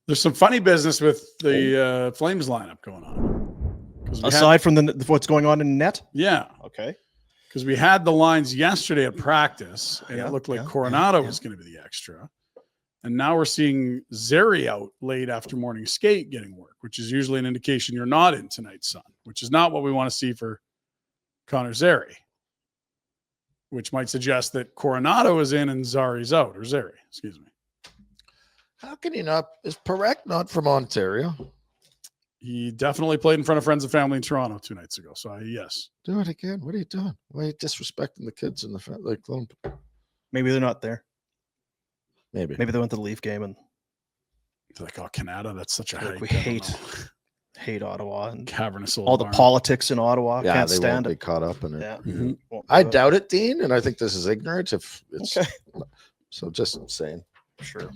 There's some funny business with the Flames lineup going on. Aside from what's going on in net? Yeah. Okay. Because we had the lines yesterday at practice, and it looked like Coronato was going to be the extra. And now we're seeing Zary out late after morning skate getting work, which is usually an indication you're not in tonight's sun, which is not what we want to see for Connor Zary, which might suggest that Coronato is in and Zary's out, or Zary, excuse me. How can he not? Is Parekh not from Ontario? He definitely played in front of friends and family in Toronto 2 nights ago. So, yes. Do it again. What are you doing? Why are you disrespecting the kids in the family? Maybe they're not there. Maybe they went to the Leaf game and they're like, oh, Canada, that's such a like we hate Ottawa and cavernous all the politics in Ottawa. Yeah, can't they stand won't it. be caught up in it. Yeah. Mm-hmm. I doubt it, Dean, and I think this is ignorant. If it's so, just saying. Sure.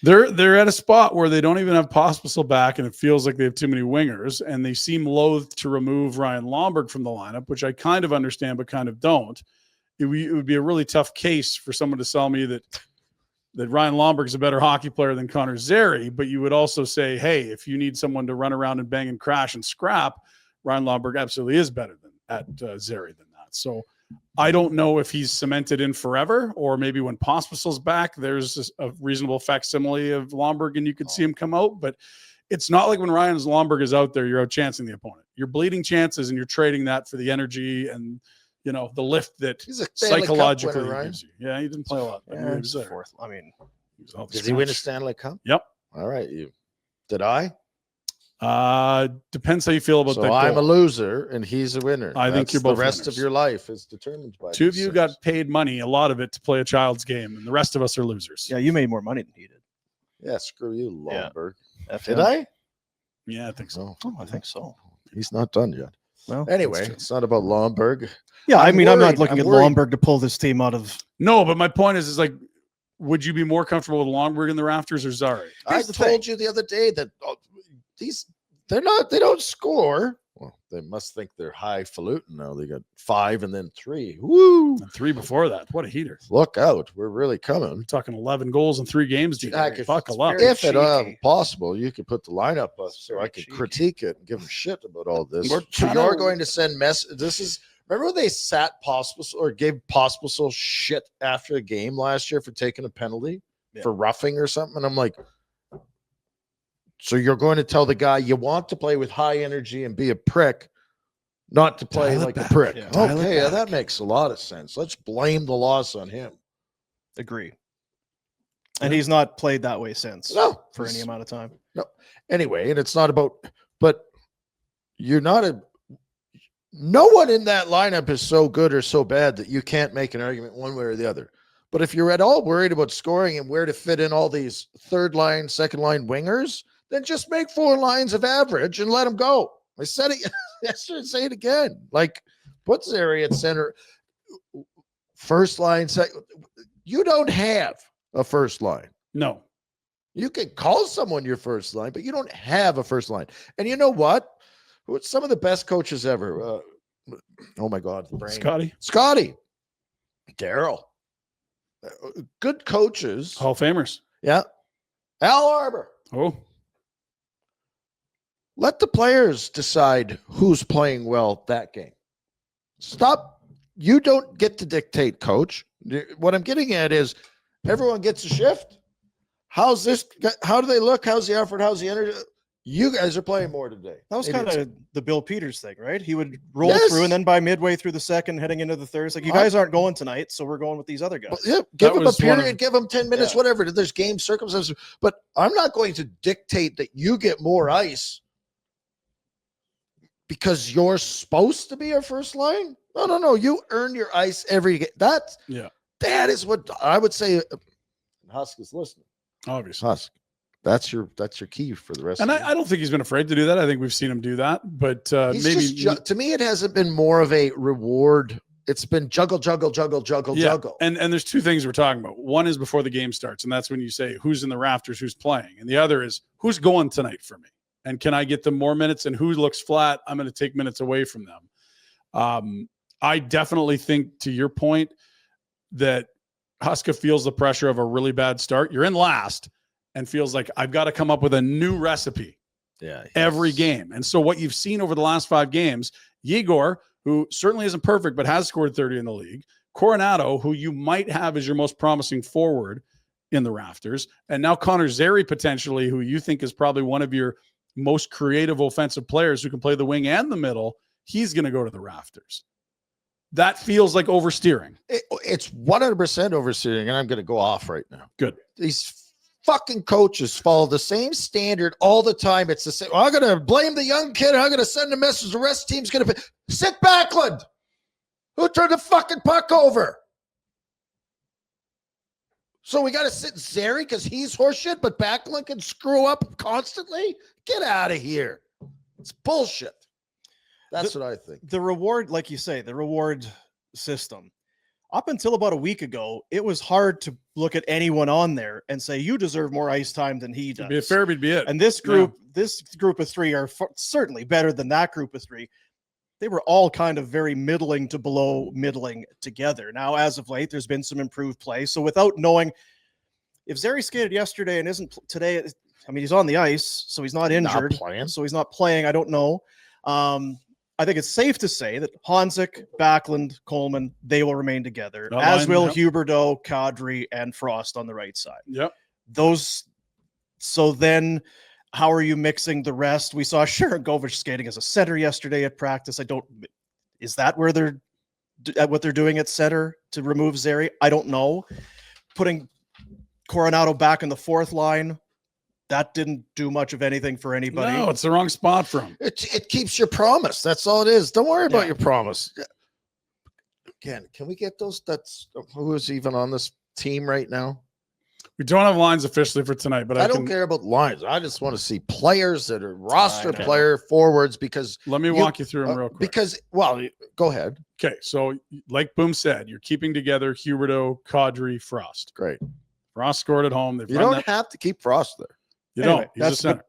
They're at a spot where they don't even have Pospisil back, and it feels like they have too many wingers, and they seem loath to remove Ryan Lomberg from the lineup, which I kind of understand, but kind of don't. It would be a really tough case for someone to sell me that Ryan Lomberg is a better hockey player than Connor Zary, but you would also say, hey, if you need someone to run around and bang and crash and scrap, Ryan Lomberg absolutely is better than Zary than that. So I don't know if he's cemented in forever, or maybe when Pospisil's back, there's a reasonable facsimile of Lomberg and you could see him come out. But it's not like when Ryan Lomberg is out there, you're out chancing the opponent. You're bleeding chances and you're trading that for the energy and the lift that psychologically gives you. Yeah, he didn't play a lot. But he was there. Fourth. I mean, did he win a Stanley Cup? Yep. All right. Did I? Depends how you feel about that. So I'm a loser and he's a winner. I think you're both the rest winners. of your life is determined by two of you got paid money, a lot of it to play a child's game, and the rest of us are losers. Yeah, you made more money than he did. Yeah, screw you, Lomberg. Yeah. Did I? Yeah, I think so. Oh, I think so. He's not done yet. Well, anyway, it's not about Lomberg. Yeah, I'm not looking at Lomberg to pull this team out of. No, but my point is like, would you be more comfortable with Lomberg in the rafters or Zary? I told you the other day that they don't score. Well, they must think they're highfalutin now. They got 5 and then 3. Woo! And 3 before that. What a heater. Look out. We're really coming. We're talking 11 goals in 3 games. Buckle up. If at all possible, you could put the lineup up so I could critique it and give them shit about all this. So you're going to send messages. Remember when they sat Pospisil or gave Pospisil shit after a game last year for taking a penalty for roughing or something? And I'm like, so you're going to tell the guy you want to play with high energy and be a prick, not to play like a prick. Yeah. Okay, that makes a lot of sense. Let's blame the loss on him. Agree. And he's not played that way since. No. For any amount of time. No. Anyway, and it's not about, but you're not no one in that lineup is so good or so bad that you can't make an argument one way or the other. But if you're at all worried about scoring and where to fit in all these third line, second line wingers, then just make 4 lines of average and let them go. I said it yesterday, say it again. Like, put Zary at center, first line, second. You don't have a first line. No. You can call someone your first line, but you don't have a first line. And you know what? Some of the best coaches ever. Oh, my God. Scotty. Daryl. Good coaches. Hall of Famers. Yeah. Al Arbor. Oh. Let the players decide who's playing well that game. Stop. You don't get to dictate, coach. What I'm getting at is everyone gets a shift. How's this? How do they look? How's the effort? How's the energy? You guys are playing more today. That was kind of the Bill Peters thing, right? He would roll through, and then by midway through the second, heading into the third, it's like, you guys aren't going tonight, so we're going with these other guys. Well, yeah, give them a period, give them 10 minutes, whatever. There's game circumstances. But I'm not going to dictate that you get more ice because you're supposed to be our first line. No. You earn your ice every game. That is what I would say. Husk is listening. Obviously. Husk. That's your key for the rest. And I don't think he's been afraid to do that. I think we've seen him do that. But maybe to me, it hasn't been more of a reward. It's been juggle. And there's 2 things we're talking about. One is before the game starts, and that's when you say who's in the rafters, who's playing, and the other is who's going tonight for me, and can I get them more minutes? And who looks flat, I'm going to take minutes away from them. I definitely think, to your point, that Huska feels the pressure of a really bad start. You're in last. and feels like I've got to come up with a new recipe every game. And so what you've seen over the last 5 games, Igor, who certainly isn't perfect, but has scored 30 in the league, Coronato, who you might have as your most promising forward in the rafters, and now Connor Zary, potentially, who you think is probably one of your most creative offensive players who can play the wing and the middle, he's going to go to the rafters. That feels like oversteering. It's 100% oversteering, and I'm going to go off right now. Good. These fucking coaches follow the same standard all the time. It's the same. I'm going to blame the young kid. I'm going to send a message. The rest of the team's going to sit Backlund. Who turned the fucking puck over? So we got to sit Zary because he's horseshit, but Backlund can screw up constantly? Get out of here. It's bullshit. That's what I think. The reward, like you say, the reward system. Up until about a week ago, it was hard to look at anyone on there and say, you deserve more ice time than he does. It'd be a fair, be it. And this group of 3 are certainly better than that group of 3. They were all kind of very middling to below middling together. Now, as of late, there's been some improved play. So without knowing, if Zary skated yesterday and isn't today, I mean, he's on the ice, so he's not injured. So he's not playing. I don't know. I think it's safe to say that Honzik, Backlund, Coleman, they will remain together, as will Huberdeau, Kadri, and Frost on the right side. Yep. So then how are you mixing the rest? We saw Sharangovich skating as a center yesterday at practice. Is that where what they're doing at center to remove Zary? I don't know. Putting Coronato back in the 4th line, that didn't do much of anything for anybody. No, it's the wrong spot for him. It keeps your promise. That's all it is. Don't worry about your promise. Again, can we get those? Who is even on this team right now? We don't have lines officially for tonight, but I don't care about lines. I just want to see players that are roster player forwards because let me walk you through them real quick. Go ahead. Okay, so like Boom said, you're keeping together Huberdeau, Kadri, Frost. Great. Frost scored at home. You don't have to keep Frost there. You don't. He's a center.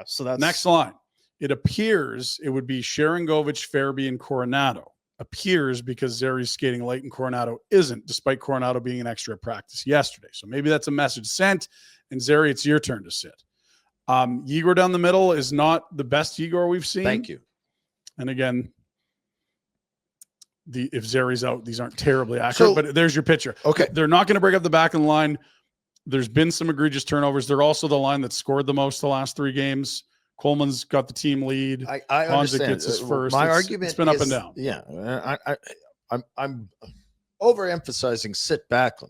So that's next line. It appears it would be Sharangovich, Farabee, and Coronato. Appears because Zary's skating late and Coronato isn't, despite Coronato being an extra at practice yesterday. So maybe that's a message sent. And Zary, it's your turn to sit. Igor down the middle is not the best Igor we've seen. Thank you. And again, if Zary's out, these aren't terribly accurate, but there's your picture. Okay. They're not going to break up the back of the line. There's been some egregious turnovers. They're also the line that scored the most the last 3 games. Coleman's got the team lead. I understand. Gets his first. My argument it's been up and down. Yeah, I'm overemphasizing sit Backlund.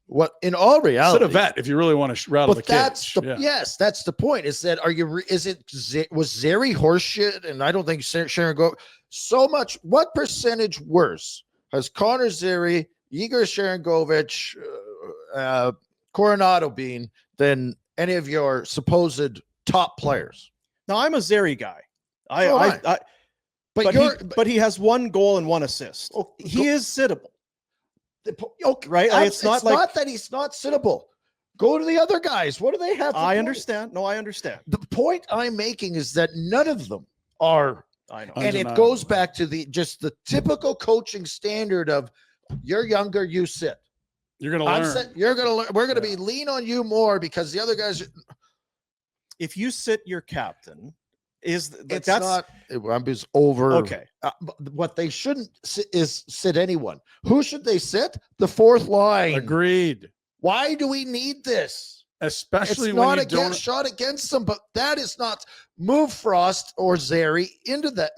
What in all reality, sit a vet if you really want to rattle the cage. Yes, that's the point. Is that was Zary horseshit? And I don't think Sharon go so much. What percentage worse has Connor Zary, Igor Sharangovich, Coronato been than any of your supposed top players? Now I'm a Zary guy. But he has 1 goal and 1 assist. He is sittable. Okay, right? It's not that he's not sittable. Go to the other guys. What do they have? I understand. No, I understand. The point I'm making is that none of them are. I know. And it goes back to the typical coaching standard of you're younger, you sit. You're going to learn. You're going to learn. We're going to be lean on you more because the other guys. If you sit your captain, I'm just over. Okay. What they shouldn't is sit anyone. Who should they sit? The 4th line. Agreed. Why do we need this? Especially it's when not you against shot against them, but that is not move Frost or Zary into that.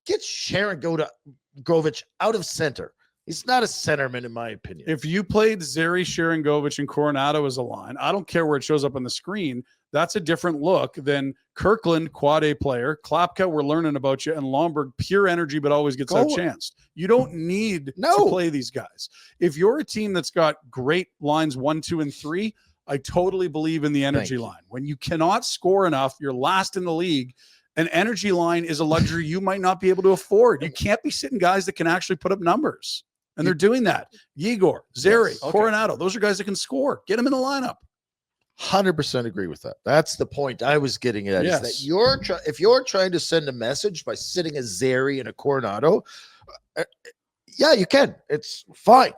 Get Sharangovich out of center. He's not a centerman, in my opinion. If you played Zary, Sharangovich, and Coronato as a line, I don't care where it shows up on the screen. That's a different look than Kirkland, quad A player, Klapka, we're learning about you, and Lomberg, pure energy, but always gets outchanced. You don't need to play these guys. If you're a team that's got great lines 1, 2, and 3, I totally believe in the energy line. When you cannot score enough, you're last in the league. An energy line is a luxury you might not be able to afford. You can't be sitting guys that can actually put up numbers. And they're doing that. Igor, Zary, Coronato, those are guys that can score. Get them in the lineup. 100% agree with that. That's the point I was getting at. Is that if you're trying to send a message by sitting a Zary and a Coronato, yeah, you can. It's fine.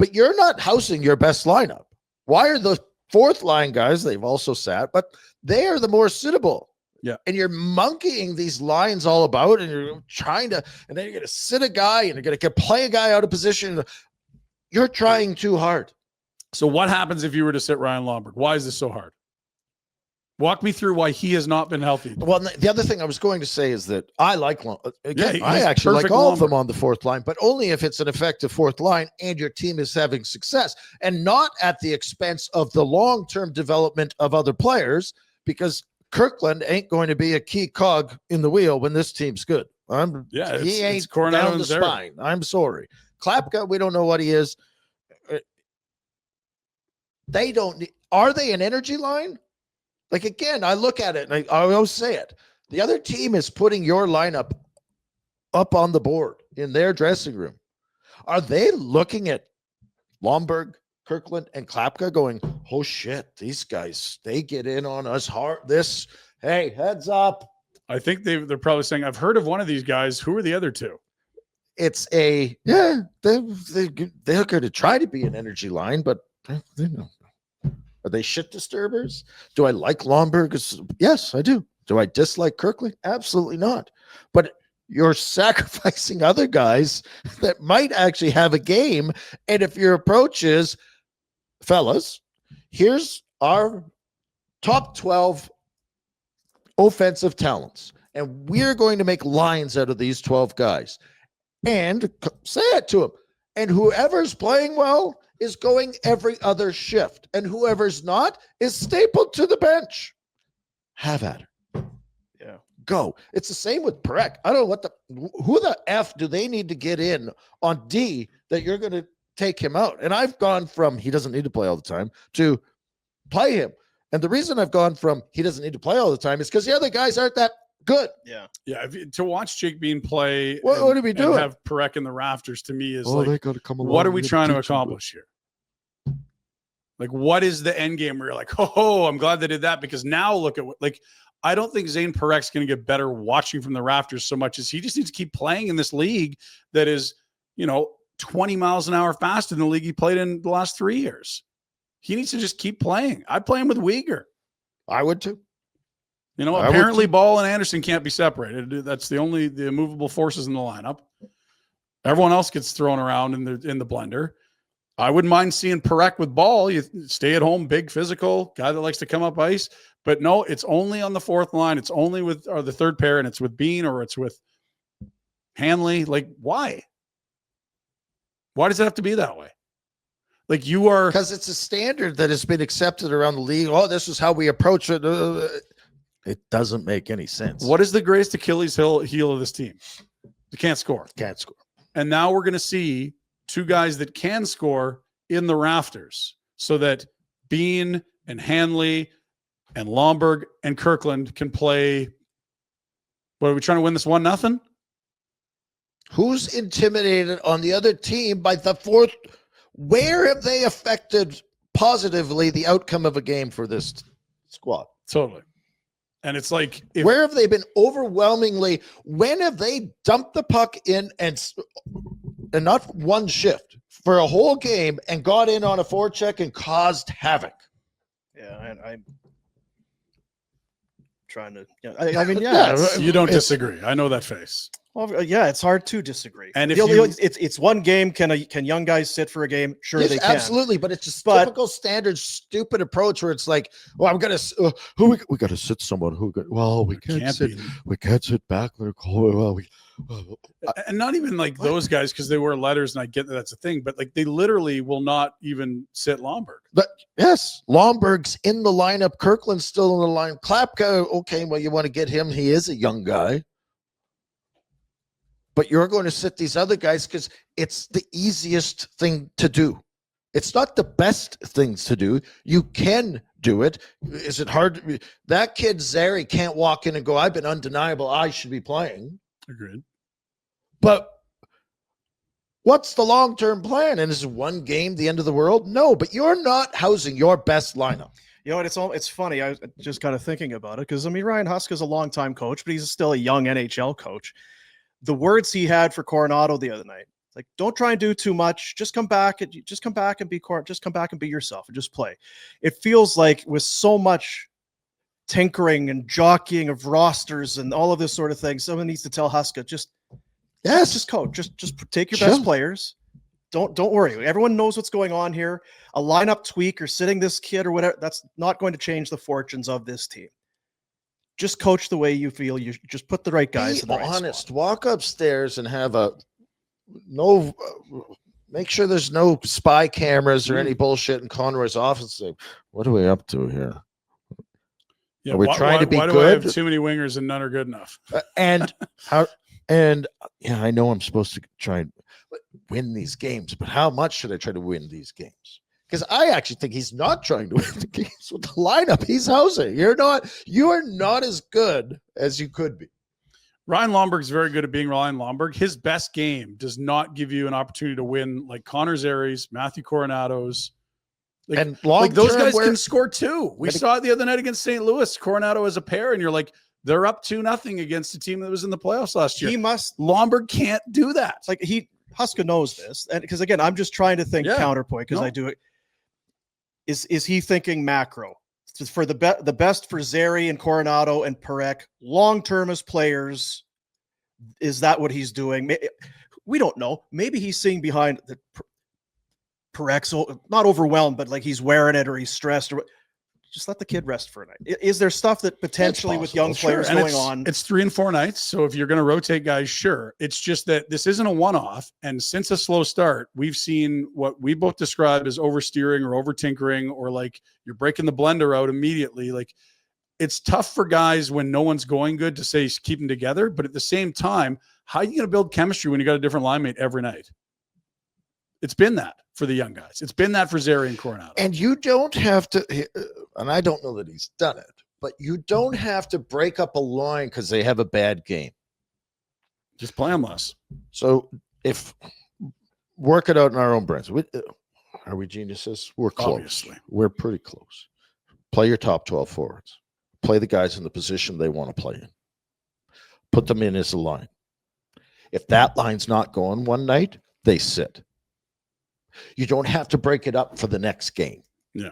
But you're not housing your best lineup. Why are the fourth line guys, they've also sat, but they are the more suitable. Yeah. And you're monkeying these lines all about, and you're trying to, and then you're going to sit a guy and you're going to play a guy out of position. You're trying too hard. So what happens if you were to sit Ryan Lomberg? Why is this so hard? Walk me through why he has not been healthy. Well, the other thing I was going to say is that I like, again, I he's actually like perfect all of them Lomberg. on the fourth line, but only if it's an effective fourth line and your team is having success, and not at the expense of the long-term development of other players, because Kirkland ain't going to be a key cog in the wheel when this team's good. He ain't it's Coronato down and the Zary. spine. I'm sorry. Klapka, we don't know what he is. They don't need, are they an energy line? Like, again, I look at it and I always say it. The other team is putting your lineup up on the board in their dressing room. Are they looking at Lomberg, Kirkland, and Klapka going, oh shit, these guys, they get in on us hard. Hey, heads up. I think they're probably saying, I've heard of one of these guys. Who are the other two? It's they're going to try to be an energy line, but they know. Are they shit disturbers? Do I like Lomberg? Yes, I do. Do I dislike Kirkland? Absolutely not. But you're sacrificing other guys that might actually have a game. And if your approach is, fellas, here's our top 12 offensive talents, and we're going to make lines out of these 12 guys. And say it to them. And whoever's playing well is going every other shift, and whoever's not is stapled to the bench. Have at it. Yeah. Go. It's the same with Parekh. I don't know who the F do they need to get in on D that you're going to take him out? And I've gone from he doesn't need to play all the time to play him. And the reason I've gone from he doesn't need to play all the time is because the other guys aren't that good. Yeah. Yeah. To watch Jake Bean play, What are we doing? And have Parekh in the rafters, to me is they got to come along. what are we trying to accomplish here? Like, what is the end game where you're like, oh, I'm glad they did that, because now look at what, like, I don't think Zane Parex's going to get better watching from the rafters so much as he just needs to keep playing in this league that is, 20 miles an hour faster than the league he played in the last 3 years. He needs to just keep playing. I'd play him with Uyghur. I would too. Apparently Ball and Anderson can't be separated. That's the immovable forces in the lineup. Everyone else gets thrown around in the blender. I wouldn't mind seeing Parekh with Ball. You stay at home, big physical guy that likes to come up ice. But no, it's only on the fourth line. It's only with the third pair, and it's with Bean or it's with Hanley. Like, why? Why does it have to be that way? Like, you are, because it's a standard that has been accepted around the league. Oh, this is how we approach it. It doesn't make any sense. what is the greatest Achilles heel of this team? They can't score. Can't score. And now we're going to see two guys that can score in the rafters, so that Bean and Hanley and Lomberg and Kirkland can play. What are we trying to win this 1-0? Who's intimidated on the other team by the fourth? Where have they affected positively the outcome of a game for this squad? Totally. And it's like, where have they been overwhelmingly? When have they dumped the puck in and not one shift for a whole game and got in on a forecheck and caused havoc? Yeah, and I'm trying to. I mean, yeah, you don't disagree. I know that face. Well, yeah, it's hard to disagree. And if it's one game, can young guys sit for a game? Sure, yes, they can. Absolutely, but it's just typical standard stupid approach where it's like, well, I'm gonna we got to sit someone who we can't sit back there. And not even like those guys, because they wear letters, and I get that that's a thing, but like they literally will not even sit Lomberg. But yes, Lomberg's in the lineup. Kirkland's still in the line. Klapka, okay, well, you want to get him. He is a young guy. But you're going to sit these other guys because it's the easiest thing to do. It's not the best things to do. You can do it. Is it hard? That kid, Zary, can't walk in and go, I've been undeniable. I should be playing. Agreed. But what's the long-term plan? And is one game the end of the world? No, but you're not housing your best lineup. You know what? It's funny. I was just kind of thinking about it because, I mean, Ryan Huska's a longtime coach, but he's still a young NHL coach. The words he had for Coronato the other night, It's like, don't try and do too much. Just come back and be core. Just come back and be yourself and just play. It feels like with so much tinkering and jockeying of rosters and all of this sort of thing, someone needs to tell Huska, just coach, just take your best players. Don't worry. Everyone knows what's going on here. A lineup tweak or sitting this kid or whatever, that's not going to change the fortunes of this team. Just coach the way you feel. You just put the right guys in the right honest. spot. Walk upstairs and have make sure there's no spy cameras or any bullshit in Conroy's office. Say, what are we up to here? Yeah, are we trying to be why good? do I have too many wingers and none are good enough? And I know I'm supposed to try and win these games, but how much should I try to win these games? Because I actually think he's not trying to win the games with the lineup he's housing. You are not as good as you could be. Ryan Lomberg's very good at being Ryan Lomberg. His best game does not give you an opportunity to win like Connor Zary's, Matthew Coronato's. And those guys can score too. We saw it the other night against St. Louis, Coronato as a pair, and you're like, they're up 2-0 against a team that was in the playoffs last year. Lomberg can't do that. It's like Huska knows this, and because again, I'm just trying to think counterpoint because I do it. Is he thinking macro for the best for Zary and Coronato and Parekh long term as players? Is that what he's doing? We don't know. Maybe he's seeing behind the Pareks, not overwhelmed, but like he's wearing it or he's stressed or just let the kid rest for a night. Is there stuff that potentially with young players going on? It's 3 and 4 nights. So if you're going to rotate guys, sure. It's just that this isn't a one-off. And since a slow start, we've seen what we both describe as oversteering or over tinkering, or like you're breaking the blender out immediately. Like it's tough for guys when no one's going good to say keep them together. But at the same time, how are you going to build chemistry when you got a different line mate every night? It's been that for the young guys. It's been that for Zary and Coronato. And you don't have to, and I don't know that he's done it, but you don't have to break up a line because they have a bad game. Just play them less. So if work it out in our own brains. Are we geniuses? We're close. Obviously. We're pretty close. Play your top 12 forwards. Play the guys in the position they want to play in. Put them in as a line. If that line's not going one night, they sit. You don't have to break it up for the next game. Yeah.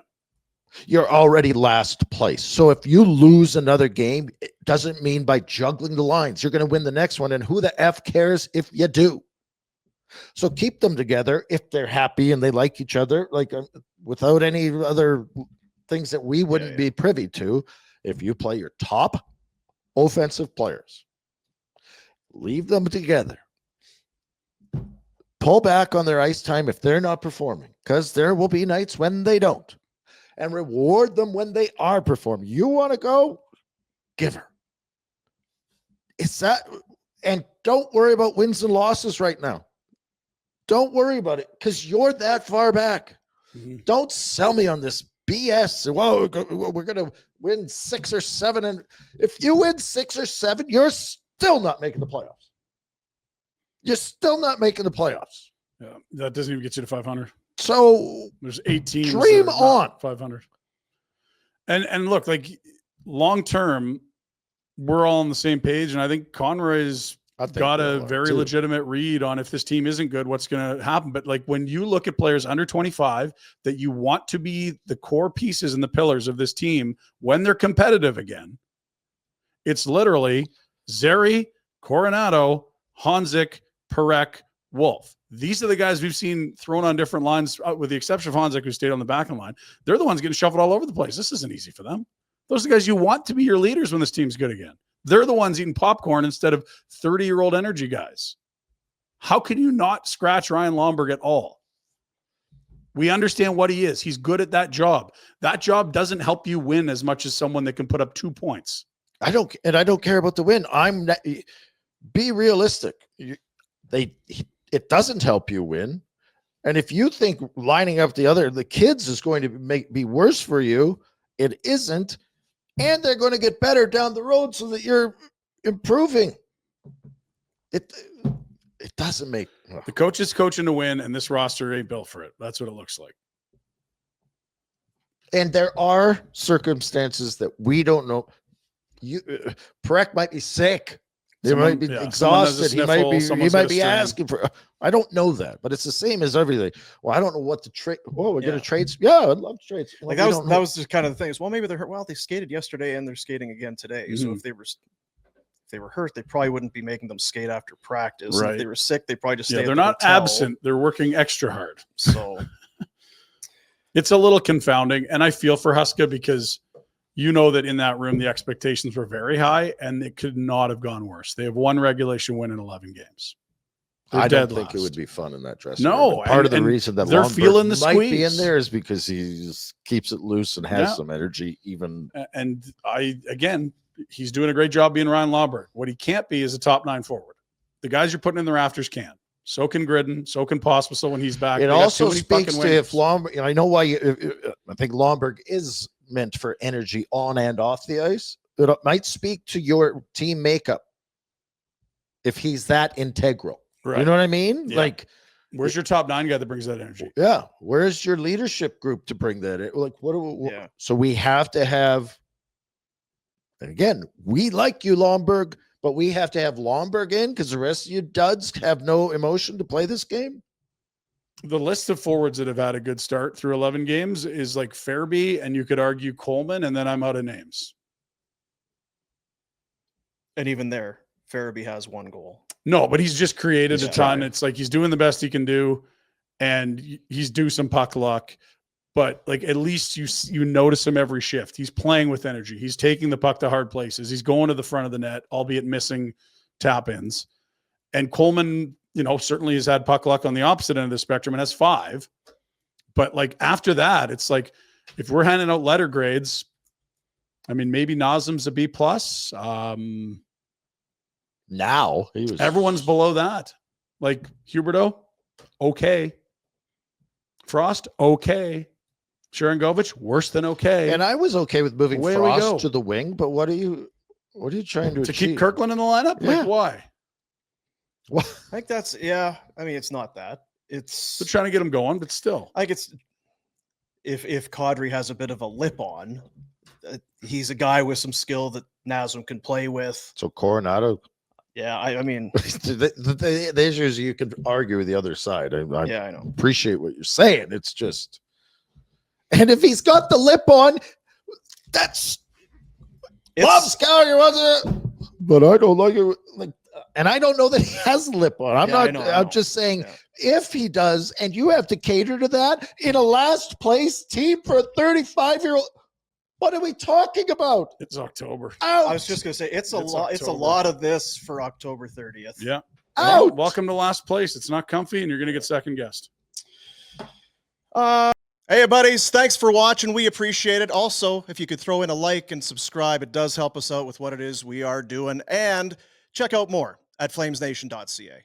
You're already last place. So if you lose another game, it doesn't mean by juggling the lines, you're going to win the next one. And who the F cares if you do? So keep them together if they're happy and they like each other, like without any other things that we wouldn't be privy to. If you play your top offensive players, leave them together. Pull back on their ice time if they're not performing, because there will be nights when they don't, and reward them when they are performing. You want to go? Give her. It's that, and don't worry about wins and losses right now. Don't worry about it because you're that far back. Mm-hmm. Don't sell me on this BS. Well, we're going to win 6 or 7. And if you win 6 or 7, you're still not making the playoffs. You're still not making the playoffs. Yeah, that doesn't even get you to 500. So there's 8 teams. Dream on 500. And look, like long term, we're all on the same page. And I think Conroy's got a very legitimate read on if this team isn't good, what's going to happen. But like when you look at players under 25 that you want to be the core pieces and the pillars of this team when they're competitive again, it's literally Zary, Coronato, Honzik, Parekh, Wolf. These are the guys we've seen thrown on different lines, with the exception of Honzik, who stayed on the back of the line. They're the ones getting shuffled all over the place. This isn't easy for them. Those are the guys you want to be your leaders when this team's good again. They're the ones eating popcorn instead of 30-year-old energy guys. How can you not scratch Ryan Lomberg at all? We understand what he is. He's good at that job. That job doesn't help you win as much as someone that can put up 2 points. I don't care about the win. Be realistic. It doesn't help you win. And if you think lining up the kids is going to be worse for you, it isn't. And they're going to get better down the road so that you're improving. It doesn't make the coach is coaching to win, and this roster ain't built for it. That's what it looks like. And there are circumstances that we don't know. Parekh might be sick. They might be someone has a exhausted. He sniffle, might someone's got a be strain. asking for. I don't know that, but it's the same as everything. Well, I don't know what to trade. Oh, we're gonna Yeah. trade. Yeah, I'd love to trade. Well, Like that was just kind of the thing. Is, well, maybe they're hurt. Well, they skated yesterday and they're skating again today. So if they were hurt, they probably wouldn't be making them skate after practice. And Right. if they were sick, they probably just stay. they're at the not hotel. absent. They're working extra hard. So It's a little confounding, and I feel for Huska because you know that in that room the expectations were very high, and it could not have gone worse. They have one regulation win in 11 games. They're I don't dead think it last. would be fun in that dressing No, room. And part of the and reason that they're Lomberg feeling the might be in squeeze. there is because he just keeps it loose and has Yeah. some energy. Even And he's doing a great job being Ryan Lomberg. What he can't be is a top 9 forward. The guys you're putting in the rafters can. So can Gridden. So can Pospisil when he's back. it They got also too many speaks fucking to if wingers. Lomberg. I know why. I think Lomberg is meant for energy on and off the ice. It might speak to your team makeup if he's that integral. Right. You know what I mean? Yeah. Like, Where's your top 9 guy that brings that energy? yeah, where's your leadership group to bring that in? Like, what Yeah. so we have to have, and again, we like you, Lomberg, but we have to have Lomberg in because the rest of you duds have no emotion to play this game. The list of forwards that have had a good start through 11 games is like Fairby, and you could argue Coleman, and then I'm out of names. and even there, Farabee has 1 goal. No, but he's just created He's a ton. trying. It's like he's doing the best he can do, and he's due some puck luck. But like at least you notice him every shift. He's playing with energy. He's taking the puck to hard places. He's going to the front of the net, albeit missing tap ins. And Coleman, certainly has had puck luck on the opposite end of the spectrum and has 5. But like after that, it's like if we're handing out letter grades, I mean, maybe Nazem's a B+. Now he was Everyone's below that. Like Huberto, okay. Frost, okay. Sharangovich, worse than okay. and I was okay with moving Away we go. Frost to the wing, but what are you trying to to achieve? keep Kirkland in the lineup? Yeah. Like why? I think that's I mean, it's not that. It's They're trying to get him going, but still. like it's if Kadri has a bit of a lip on, he's a guy with some skill that Nazem can play with. So Coronato, Yeah, I mean, the issue is you could argue with the other side. I yeah, I know. appreciate what you're saying. It's just, and if he's got the lip on, that's love Scouter, wasn't it? But I don't like it. Like, and I don't know that he has a lip on. I'm Yeah, I not. know, I I'm know. just saying, Yeah. if he does, and you have to cater to that in a last place team for a 35-year-old, what are we talking about? It's October. Out. I was just gonna say it's a It's lot. It's a October. lot of this for October 30th. Yeah. out. Well, welcome to last place. It's not comfy, and you're going to get second guessed. Hey, buddies, thanks for watching. We appreciate it. Also, if you could throw in a like and subscribe, it does help us out with what it is we are doing. And check out more at flamesnation.ca.